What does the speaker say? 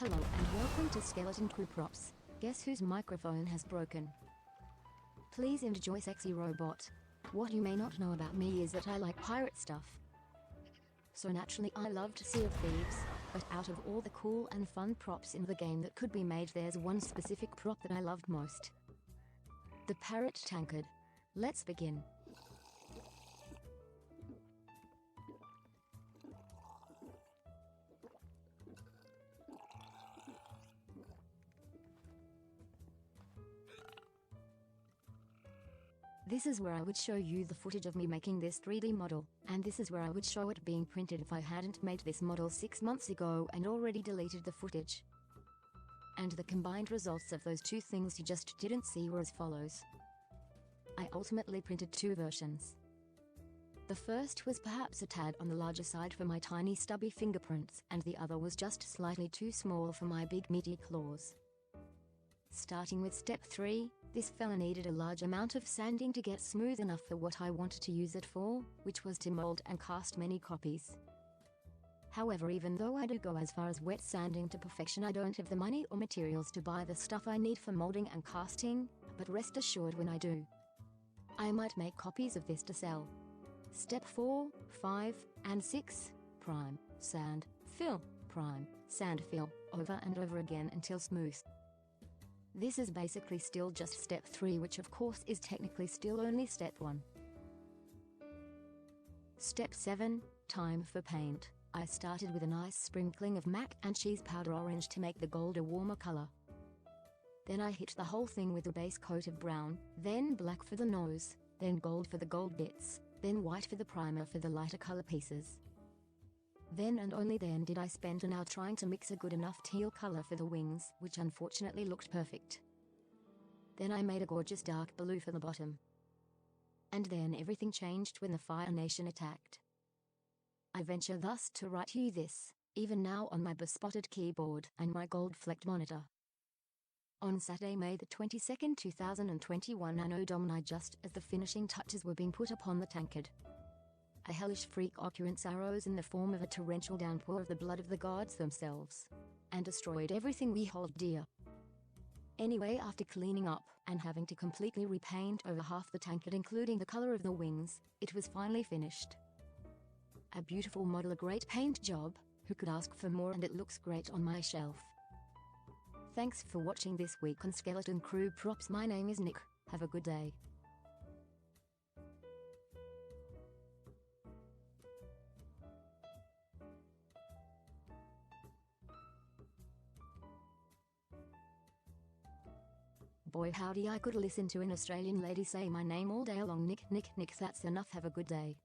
Hello and welcome to Skeleton Crew Props. Guess whose microphone has broken? Please enjoy Sexy Robot. What you may not know about me is that I like pirate stuff. So naturally I loved Sea of Thieves, but out of all the cool and fun props in the game that could be made, there's one specific prop that I loved most. The Parrot Tankard. Let's begin. This is where I would show you the footage of me making this 3D model, and this is where I would show it being printed if I hadn't made this model 6 months ago and already deleted the footage. And the combined results of those two things you just didn't see were as follows. I ultimately printed two versions. The first was perhaps a tad on the larger side for my tiny stubby fingerprints, and the other was just slightly too small for my big meaty claws. Starting with step 3, this fella needed a large amount of sanding to get smooth enough for what I wanted to use it for, which was to mold and cast many copies. However, even though I do go as far as wet sanding to perfection, I don't have the money or materials to buy the stuff I need for molding and casting, but rest assured when I do, I might make copies of this to sell. Step 4, 5, and 6, prime, sand, fill, prime, sand, fill, over and over again until smooth. This is basically still just step 3, which of course is technically still only step 1. Step 7, time for paint. I started with a nice sprinkling of mac and cheese powder orange to make the gold a warmer color. Then I hit the whole thing with a base coat of brown, then black for the nose, then gold for the gold bits, then white for the primer for the lighter color pieces. Then and only then did I spend an hour trying to mix a good enough teal color for the wings, which unfortunately looked perfect. Then I made a gorgeous dark blue for the bottom. And then everything changed when the Fire Nation attacked. I venture thus to write you this, even now on my bespotted keyboard and my gold-flecked monitor. On Saturday, May the 22nd, 2021 Anno Domini, just as the finishing touches were being put upon the tankard, a hellish freak occurrence arose in the form of a torrential downpour of the blood of the gods themselves, and destroyed everything we hold dear. Anyway, after cleaning up and having to completely repaint over half the tankard including the color of the wings, it was finally finished. A beautiful model, a great paint job, who could ask for more, and it looks great on my shelf. Thanks for watching this week on Skeleton Crew Props. My name is Nick, have a good day. Boy howdy, I could listen to an Australian lady say my name all day long. Nick, that's enough, have a good day.